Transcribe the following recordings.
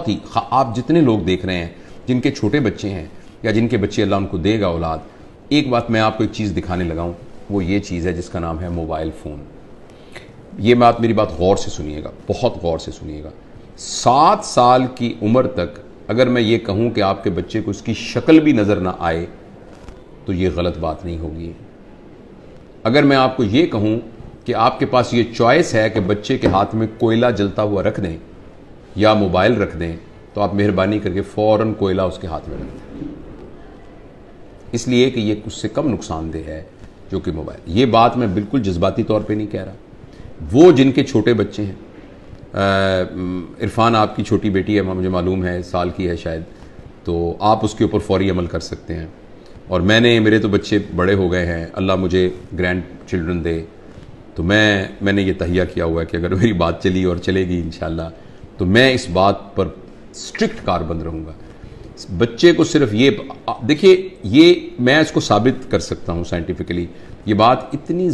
ही आप जितने लोग देख रहे हैं जिनके छोटे बच्चे हैं या जिनके बच्चे अल्लाह उनको देगा औलाद, एक बात मैं आपको एक चीज़ दिखाने लगा हूँ, वो ये चीज़ है जिसका नाम है मोबाइल फ़ोन। ये मेरी बात गौर से सुनिएगा, बहुत गौर से सुनिएगा। 7 साल की उम्र तक अगर मैं ये कहूँ कि आपके बच्चे को इसकी शक्ल भी नज़र ना आए तो ये गलत बात नहीं होगी। अगर मैं आपको ये कहूँ कि आपके पास ये चॉइस है कि बच्चे के हाथ में कोयला जलता हुआ रख दें या मोबाइल रख दें, तो आप मेहरबानी करके फ़ौरन कोयला उसके हाथ में रख दें, इसलिए कि ये उससे कम नुकसानदेह है जो कि मोबाइल। ये बात मैं बिल्कुल जज्बाती तौर पे नहीं कह रहा। वो जिनके छोटे बच्चे हैं, इरफान आपकी छोटी बेटी है, मुझे मालूम है साल की है शायद, तो आप उसके ऊपर फौरी अमल कर सकते हैं। और मेरे तो बच्चे बड़े हो गए हैं, अल्लाह मुझे ग्रैंड चिल्ड्रन दे, तो मैंने ये तहिया किया हुआ है कि अगर मेरी बात चली और चलेगी इंशाल्लाह, तो मैं इस बात पर स्ट्रिक्ट कारबंद रहूँगा। बच्चे को सिर्फ ये देखिए, ये मैं इसको साबित कर सकता हूँ साइंटिफिकली। ये बात इतनी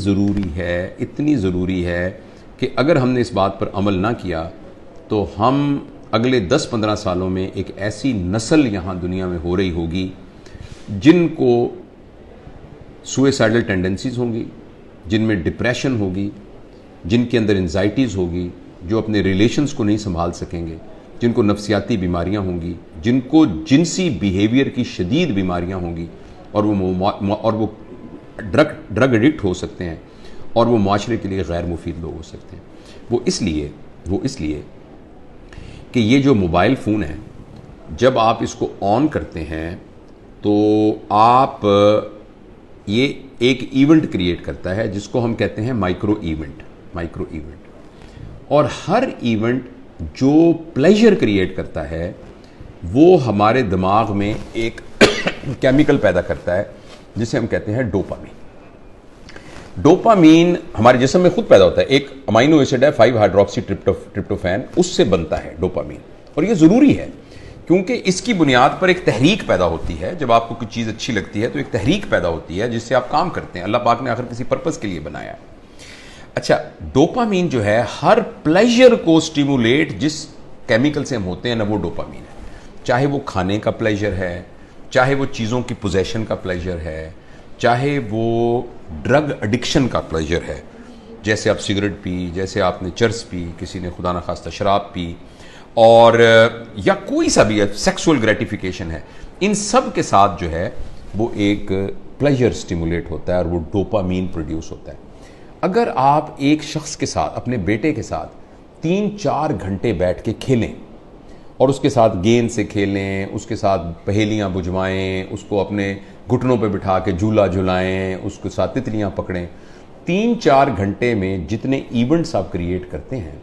ज़रूरी है कि अगर हमने इस बात पर अमल ना किया तो हम अगले 10-15 सालों में एक ऐसी नस्ल यहाँ दुनिया में हो रही होगी जिनको सुइसाइडल टेंडेंसीज होंगी, जिनमें डिप्रेशन होगी, जिनके अंदर एंजाइटीज़ होगी, जो अपने रिलेशंस को नहीं संभाल सकेंगे, जिनको नफ्सियाती बीमारियां होंगी, जिनको जिनसी बिहेवियर की शदीद बीमारियां होंगी, और वो ड्रग एडिक्ट हो सकते हैं, और वो माशरे के लिए गैर मुफीद लोग हो सकते हैं। वो इसलिए कि ये जो मोबाइल फ़ोन है, जब आप इसको ऑन करते हैं तो आप ये एक इवेंट क्रिएट करता है जिसको हम कहते हैं माइक्रो इवेंट। और हर इवेंट जो प्लेजर क्रिएट करता है वो हमारे दिमाग में एक केमिकल पैदा करता है जिसे हम कहते हैं डोपामीन। डोपामीन हमारे जिस्म में खुद पैदा होता है, एक अमाइनो एसिड है 5 हाइड्रोक्सी ट्रिप्टोफैन, उससे बनता है डोपामीन। और ये ज़रूरी है क्योंकि इसकी बुनियाद पर एक तहरीक पैदा होती है। जब आपको कोई चीज़ अच्छी लगती है तो एक तहरीक पैदा होती है जिससे आप काम करते हैं। अल्लाह पाक ने आखिर किसी पर्पज़ के लिए बनाया है। अच्छा, डोपामीन जो है हर प्लेजर को स्टिमुलेट जिस केमिकल से हम होते हैं ना, वो डोपामीन है। चाहे वो खाने का प्लेजर है, चाहे वो चीज़ों की पोजेशन का प्लेजर है, चाहे वो ड्रग एडिक्शन का प्लेजर है, जैसे आप सिगरेट पी, जैसे आपने चर्स पी, किसी ने खुदा न खास्ता शराब पी, और या कोई सा भी सेक्सुअल ग्रेटिफिकेशन है, इन सब के साथ जो है वो एक प्लेजर स्टिमुलेट होता है और वो डोपामीन प्रोड्यूस होता है। अगर आप एक शख्स के साथ, अपने बेटे के साथ 3-4 घंटे बैठ के खेलें और उसके साथ गेंद से खेलें, उसके साथ पहेलियां बुझवाएं, उसको अपने घुटनों पे बिठा के झूला झुलाएं, उसके साथ तितलियां पकड़ें, 3-4 घंटे में जितने इवेंट्स आप क्रिएट करते हैं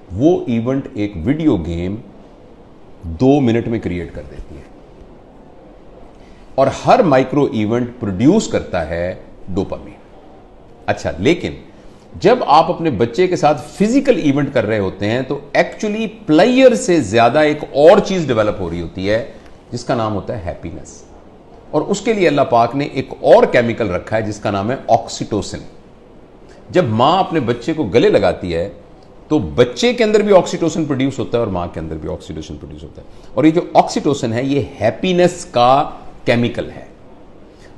वो इवेंट एक वीडियो गेम 2 मिनट में क्रिएट कर देती है। और हर माइक्रो इवेंट प्रोड्यूस करता है डोपामीन। अच्छा, लेकिन जब आप अपने बच्चे के साथ फिजिकल इवेंट कर रहे होते हैं तो एक्चुअली प्लेयर से ज्यादा एक और चीज डेवलप हो रही होती है जिसका नाम होता है हैप्पीनेस। और उसके लिए अल्लाह पाक ने एक और केमिकल रखा है जिसका नाम है ऑक्सीटोसिन। जब मां अपने बच्चे को गले लगाती है तो बच्चे के अंदर भी ऑक्सीटोसिन प्रोड्यूस होता है और मां के अंदर भी ऑक्सीटोसिन प्रोड्यूस होता है। और ये जो ऑक्सीटोसिन है ये हैप्पीनेस का केमिकल है।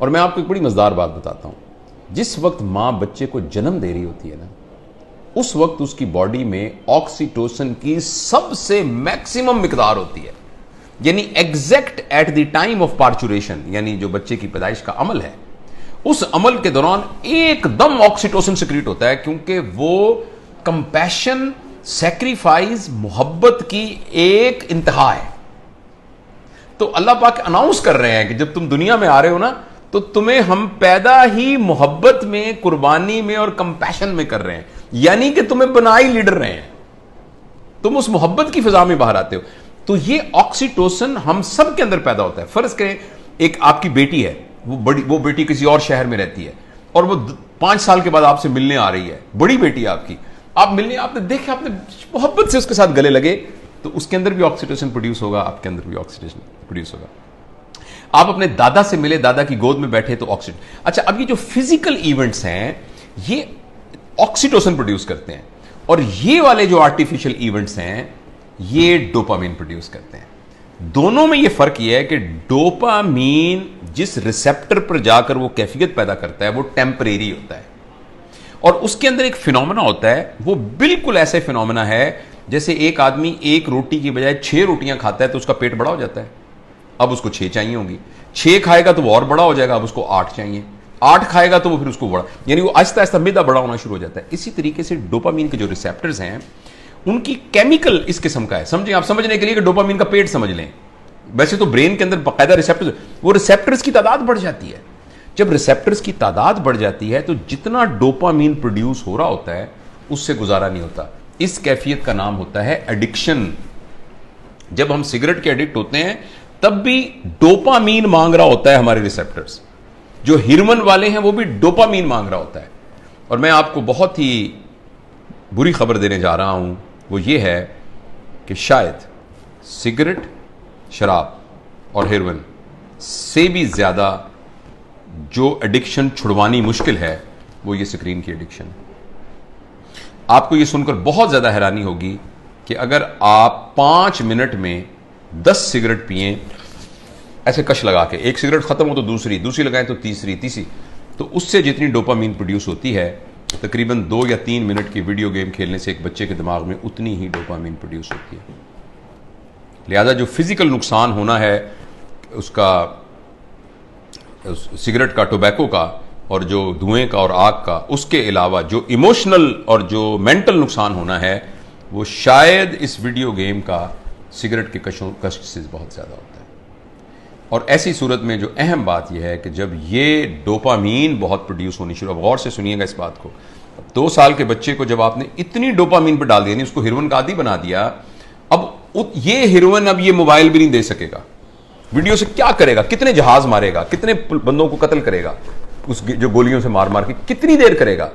और मैं आपको एक बड़ी मजेदार बात बताता हूं, जिस वक्त मां बच्चे को जन्म दे रही होती है ना, उस वक्त उसकी बॉडी में ऑक्सीटोसिन की सबसे मैक्सिमम मिकदार होती है। यानी exact at the time of parturition, यानी जो बच्चे की पैदाइश का अमल है, उस अमल के दौरान एकदम ऑक्सीटोसिन सिक्रीट होता है, क्योंकि वो कंपैशन, सैक्रिफाइस, मोहब्बत की एक इंतहा है। तो अल्लाह पाक अनाउंस कर रहे हैं कि जब तुम दुनिया में आ रहे हो ना, तो तुम्हें हम पैदा ही मोहब्बत में, कुर्बानी में और कंपैशन में कर रहे हैं। यानी कि तुम्हें बनाई लीडर रहे हैं, तुम उस मोहब्बत की फिजा में बाहर आते हो। तो ये ऑक्सीटोसिन हम सब के अंदर पैदा होता है। फर्ज करें एक आपकी बेटी है, वो बेटी किसी और शहर में रहती है और वो 5 साल के बाद आपसे मिलने आ रही है, बड़ी बेटी है आपकी, आप मिलने, आपने देखा, आपने मोहब्बत से उसके साथ गले लगे, तो उसके अंदर भी ऑक्सीटोसिन प्रोड्यूस होगा, आपके अंदर भी ऑक्सीटोसिन प्रोड्यूस होगा। आप अपने दादा से मिले, दादा की गोद में बैठे, तो ऑक्सीटोसिन। अच्छा, अब ये जो फिजिकल इवेंट्स हैं ये ऑक्सीटोसिन प्रोड्यूस करते हैं, और ये वाले जो आर्टिफिशियल इवेंट्स हैं ये डोपामीन प्रोड्यूस करते हैं। दोनों में ये फर्क ये है कि डोपामीन जिस रिसेप्टर पर जाकर वो कैफियत पैदा करता है वो टेम्परेरी होता है, और उसके अंदर एक फिनोमेना होता है, वो बिल्कुल ऐसे फिनोमेना है जैसे एक आदमी एक रोटी की बजाय 6 रोटियां खाता है तो उसका पेट बड़ा हो जाता है, अब उसको 6 चाहिए होंगी, 6 खाएगा तो वो और बड़ा हो जाएगा, अब उसको 8 चाहिए, 8 खाएगा तो वो फिर उसको बड़ा, यानी वो आहिस्ता आहिस्ता मैदा बड़ा होना शुरू हो जाता है। इसी तरीके से डोपामीन के जो रिसेप्टर्स हैं उनकी केमिकल इस किस्म का है। समझें, आप समझने के लिए कि डोपामीन का पेट समझ लें, वैसे तो ब्रेन के अंदर बाकायदा रिसेप्टर्स, वो रिसेप्टर्स की तादाद बढ़ जाती है। जब रिसेप्टर्स की तादाद बढ़ जाती है तो जितना डोपामीन प्रोड्यूस हो रहा होता है उससे गुजारा नहीं होता। इस कैफियत का नाम होता है एडिक्शन। जब हम सिगरेट के एडिक्ट होते हैं तब भी डोपामीन मांग रहा होता है हमारे रिसेप्टर्स, जो हिरमन वाले हैं वो भी डोपामीन मांग रहा होता है। और मैं आपको बहुत ही बुरी खबर देने जा रहा हूं, वो ये है कि शायद सिगरेट, शराब और हेरोइन से भी ज्यादा जो एडिक्शन छुड़वानी मुश्किल है वो ये स्क्रीन की एडिक्शन है। आपको ये सुनकर बहुत ज्यादा हैरानी होगी कि अगर आप 5 मिनट में 10 सिगरेट पिए, ऐसे कश लगा के, एक सिगरेट खत्म हो तो दूसरी, दूसरी लगाएं तो तीसरी, तो उससे जितनी डोपामीन प्रोड्यूस होती है तकरीबन 2 या 3 मिनट की वीडियो गेम खेलने से एक बच्चे के दिमाग में उतनी ही डोपामीन प्रोड्यूस होती है। लिहाजा जो फिजिकल नुकसान होना है उसका, सिगरेट का, टोबैको का और जो धुएं का और आग का, उसके अलावा जो इमोशनल और जो मेंटल नुकसान होना है वो शायद इस वीडियो गेम का सिगरेट के कष्ट से बहुत ज्यादा होता है। और ऐसी सूरत में जो अहम बात यह है कि जब ये डोपामीन बहुत प्रोड्यूस होनी शुरू, अब गौर से सुनिएगा इस बात को, 2 साल के बच्चे को जब आपने इतनी डोपामीन पर डाल दिया, नहीं उसको हेरोइन का आदी बना दिया, अब ये हेरोइन अब ये मोबाइल भी नहीं दे सकेगा, वीडियो से क्या करेगा, कितने जहाज मारेगा, कितने बंदों को कत्ल करेगा, उस जो गोलियों से मार मार के कितनी देर करेगा,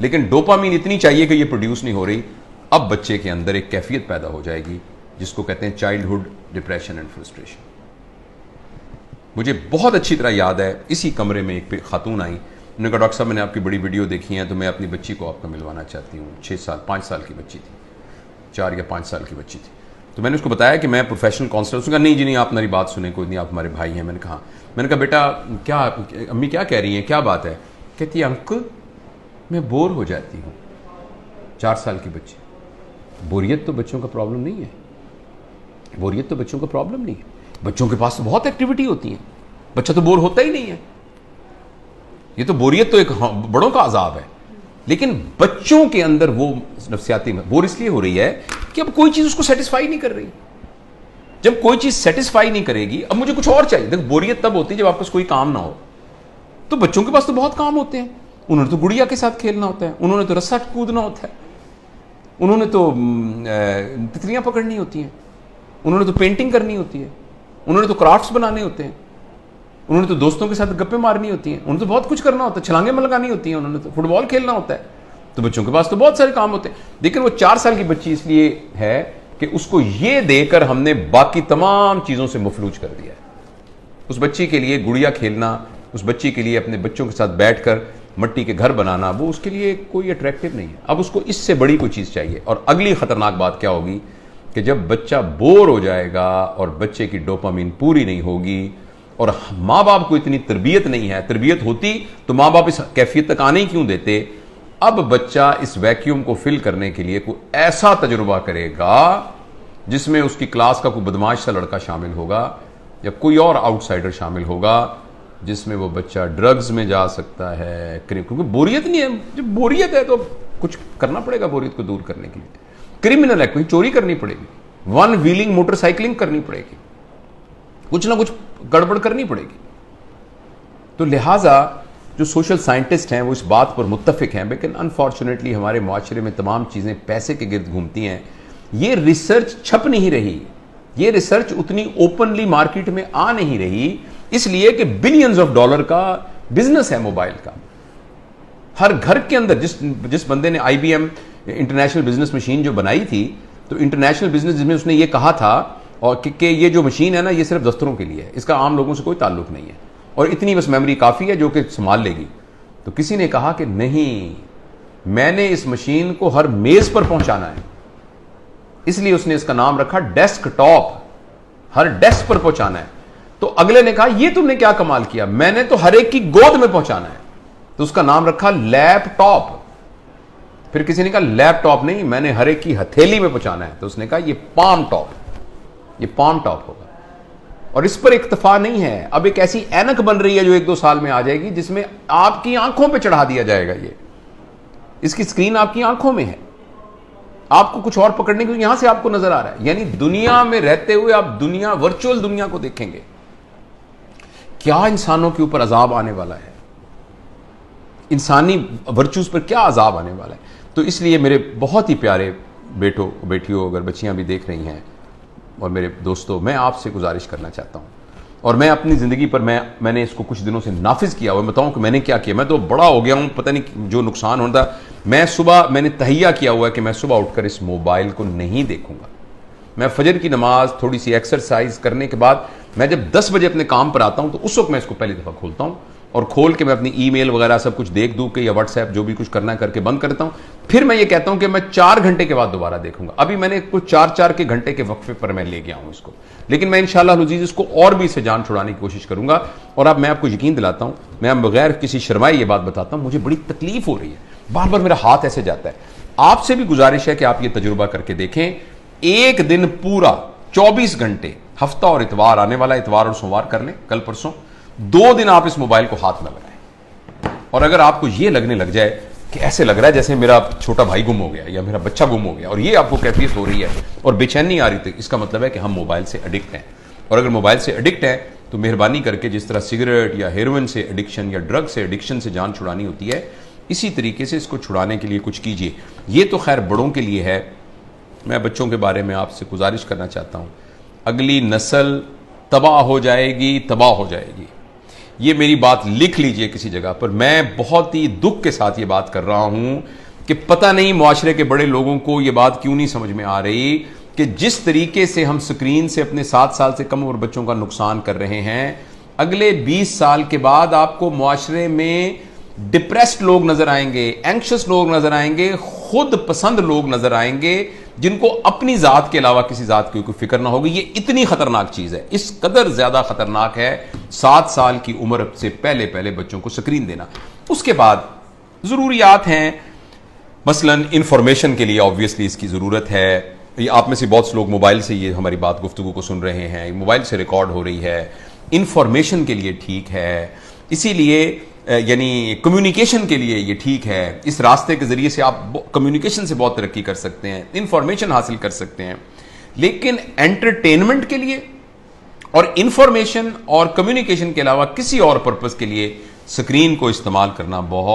लेकिन डोपामीन इतनी चाहिए कि ये प्रोड्यूस नहीं हो रही। अब बच्चे के अंदर एक कैफियत पैदा हो जाएगी जिसको कहते हैं चाइल्डहुड डिप्रेशन एंड फ्रस्ट्रेशन। मुझे बहुत अच्छी तरह याद है, इसी कमरे में एक खातून आई, उन्होंने कहा डॉक्टर साहब मैंने आपकी बड़ी वीडियो देखी है तो मैं अपनी बच्ची को आपको मिलवाना चाहती हूँ। 5 साल की बच्ची थी, 4 या 5 साल की बच्ची थी। तो मैंने उसको बताया कि मैं प्रोफेशनल काउंसलर। उसने कहा नहीं जी नहीं, आप मेरी बात सुने, कोई नहीं, आप हमारे भाई हैं। मैंने कहा बेटा क्या, अम्मी क्या कह रही हैं, क्या बात है? कहती है अंकल मैं बोर हो जाती हूँ। 4 साल की बच्ची। बोरियत तो बच्चों का प्रॉब्लम नहीं है, बोरियत तो बच्चों का प्रॉब्लम नहीं है, बच्चों के पास तो बहुत एक्टिविटी होती है, बच्चा तो बोर होता ही नहीं है। ये तो बोरियत तो एक बड़ों का अजाब है, लेकिन बच्चों के अंदर वो नफ्सियाती बोर इसलिए हो रही है कि अब कोई चीज उसको सेटिस्फाई नहीं कर रही। जब कोई चीज सेटिस्फाई नहीं करेगी, अब मुझे कुछ और चाहिए। देखो बोरियत तब होती है जब आपके पास कोई काम ना हो। तो बच्चों के पास तो बहुत काम होते हैं, उन्होंने तो गुड़िया के साथ खेलना होता है, उन्होंने तो रस्सा कूदना होता है, उन्होंने तो तितलियां पकड़नी होती हैं, उन्होंने तो पेंटिंग करनी होती है, उन्होंने तो क्राफ्ट्स बनाने होते हैं, उन्होंने तो दोस्तों के साथ गप्पे मारनी होती हैं, उन्होंने तो बहुत कुछ करना होता है, छलांगे लगानी होती हैं, उन्होंने तो फुटबॉल खेलना होता है। तो बच्चों के पास तो बहुत सारे काम होते हैं। लेकिन वो 4 साल की बच्ची इसलिए है कि उसको ये देकर हमने बाकी तमाम चीजों से मफलूज कर दिया है। उस बच्ची के लिए गुड़िया खेलना, उस बच्ची के लिए अपने बच्चों के साथ बैठकर मट्टी के घर बनाना, वो उसके लिए कोई अट्रैक्टिव नहीं है। अब उसको इससे बड़ी कोई चीज चाहिए। और अगली खतरनाक बात क्या होगी कि जब बच्चा बोर हो जाएगा और बच्चे की डोपामीन पूरी नहीं होगी और माँ बाप को इतनी तरबियत नहीं है, तरबियत होती तो माँ बाप इस कैफियत तक आने ही क्यों देते। अब बच्चा इस वैक्यूम को फिल करने के लिए कोई ऐसा तजुर्बा करेगा जिसमें उसकी क्लास का कोई बदमाश सा लड़का शामिल होगा या कोई और आउटसाइडर शामिल होगा, जिसमें वो बच्चा ड्रग्स में जा सकता है, क्योंकि बोरियत नहीं है। जब बोरियत है तो कुछ करना पड़ेगा बोरियत को दूर करने के लिए। क्रिमिनल है, कोई चोरी करनी पड़ेगी, 1 व्हीलिंग मोटरसाइकिलिंग करनी पड़ेगी, कुछ ना कुछ गड़बड़ करनी पड़ेगी। तो लिहाजा जो सोशल साइंटिस्ट हैं वो इस बात पर मुत्तफिक हैं, लेकिन अनफॉर्चुनेटली हमारे माशरे में तमाम चीज़ें पैसे के गिर्द घूमती हैं। ये रिसर्च छप नहीं रही, ये रिसर्च उतनी ओपनली मार्केट में आ नहीं रही, इसलिए कि बिलियंस ऑफ डॉलर का बिजनेस है मोबाइल का। हर घर के अंदर जिस बंदे ने IBM इंटरनेशनल बिजनेस मशीन जो बनाई थी, तो इंटरनेशनल बिजनेस जिसमें उसने ये कहा था और कि ये जो मशीन है ना, ये सिर्फ दफ्तरों के लिए है, इसका आम लोगों से कोई ताल्लुक नहीं है और इतनी बस मेमोरी काफ़ी है जो कि संभाल लेगी। तो किसी ने कहा कि नहीं, मैंने इस मशीन को हर मेज़ पर पहुंचाना है, इसलिए उसने इसका नाम रखा डेस्कटॉप। हर डेस्क पर पहुंचाना है। तो अगले ने कहा यह तुमने क्या कमाल किया, मैंने तो हर एक की गोद में पहुंचाना है, तो उसका नाम रखा लैपटॉप। फिर किसी ने कहा लैपटॉप नहीं, मैंने हर एक की हथेली में पहुंचाना है, तो उसने कहा यह पाम टॉप, यह पाम टॉप होगा। और इस पर इक्तफा नहीं है, अब एक ऐसी ऐनक बन रही है जो 1-2 साल में आ जाएगी, जिसमें आपकी आंखों पे चढ़ा दिया जाएगा। ये इसकी स्क्रीन आपकी आंखों में है, आपको कुछ और पकड़ने के लिए यहां से आपको नजर आ रहा है। यानी दुनिया में रहते हुए आप दुनिया, वर्चुअल दुनिया को देखेंगे। क्या इंसानों के ऊपर अजाब आने वाला है, इंसानी वर्चूज पर क्या अजाब आने वाला है। तो इसलिए मेरे बहुत ही प्यारे बेटों बेटियों, अगर बच्चियां भी देख रही हैं, और मेरे दोस्तों, मैं आपसे गुजारिश करना चाहता हूं, और मैं अपनी जिंदगी पर मैंने इसको कुछ दिनों से नाफिज किया हुआ। बताऊं कि मैंने क्या किया, मैं तो बड़ा हो गया हूं, पता नहीं जो नुकसान होता। मैंने तहैया किया हुआ है कि मैं सुबह उठकर इस मोबाइल को नहीं देखूंगा। मैं फजर की नमाज, थोड़ी सी एक्सरसाइज करने के बाद मैं जब 10 बजे अपने काम पर आता हूं, तो उस वक्त मैं इसको पहली दफा खोलता हूं, और खोल के मैं अपनी ईमेल वगैरह सब कुछ देख दूं के, या व्हाट्सएप जो भी कुछ करना करके बंद करता हूं। फिर मैं ये कहता हूं कि मैं 4 घंटे के बाद दोबारा देखूंगा। अभी मैंने कुछ 4-4 के घंटे के वक्फे पर मैं ले गया हूं इसको, लेकिन मैं इंशाअल्लाह अज़ीज़ इसको और भी इसे जान छुड़ाने की कोशिश करूंगा। और अब मैं आपको यकीन दिलाता हूं, मैं बगैर किसी शर्माए ये बात बताता हूं, मुझे बड़ी तकलीफ हो रही है, बार बार मेरा हाथ ऐसे जाता है। आपसे भी गुजारिश है कि आप ये तजुर्बा करके देखें। एक दिन पूरा 24 घंटे, हफ्ता और इतवार आने वाला, इतवार और सोमवार कर लें, कल परसों 2 दिन आप इस मोबाइल को हाथ न लगाएं। और अगर आपको यह लगने लग जाए कि ऐसे लग रहा है जैसे मेरा छोटा भाई गुम हो गया या मेरा बच्चा गुम हो गया, और ये आपको कैफियत हो रही है और बेचैनी आ रही थी, इसका मतलब है कि हम मोबाइल से एडिक्ट हैं। और अगर मोबाइल से एडिक्ट हैं तो मेहरबानी करके, जिस तरह सिगरेट या हेरोइन से एडिक्शन या ड्रग से एडिक्शन से जान छुड़ानी होती है, इसी तरीके से इसको छुड़ाने के लिए कुछ कीजिए। ये तो खैर बड़ों के लिए है। मैं बच्चों के बारे में आपसे गुजारिश करना चाहता हूं, अगली नस्ल तबाह हो जाएगी, तबाह हो जाएगी। ये मेरी बात लिख लीजिए किसी जगह पर। मैं बहुत ही दुख के साथ ये बात कर रहा हूं कि पता नहीं मुआशरे के बड़े लोगों को ये बात क्यों नहीं समझ में आ रही कि जिस तरीके से हम स्क्रीन से अपने 7 साल से कम उम्र बच्चों का नुकसान कर रहे हैं, अगले 20 साल के बाद आपको मुआशरे में डिप्रेस्ड लोग नजर आएंगे, एंक्शस लोग नजर आएंगे, खुद पसंद लोग नजर आएंगे, जिनको अपनी जात के अलावा किसी जात की कोई फिक्र ना होगी। ये इतनी खतरनाक चीज है, इस कदर ज्यादा खतरनाक है 7 साल की उम्र से पहले पहले बच्चों को स्क्रीन देना। उसके बाद जरूरियात हैं, मसलन इंफॉर्मेशन के लिए ऑब्वियसली इसकी जरूरत है। ये आप में से बहुत से लोग मोबाइल से ये हमारी बात गुफ्तगू को सुन रहे हैं, मोबाइल से रिकॉर्ड हो रही है, इंफॉर्मेशन के लिए ठीक है, इसीलिए यानी कम्युनिकेशन के लिए ये ठीक है। इस रास्ते के जरिए से आप कम्युनिकेशन से बहुत तरक्की कर सकते हैं, इंफॉर्मेशन हासिल कर सकते हैं। लेकिन एंटरटेनमेंट के लिए और इंफॉर्मेशन और कम्युनिकेशन के अलावा किसी और पर्पस के लिए स्क्रीन को इस्तेमाल करना बहुत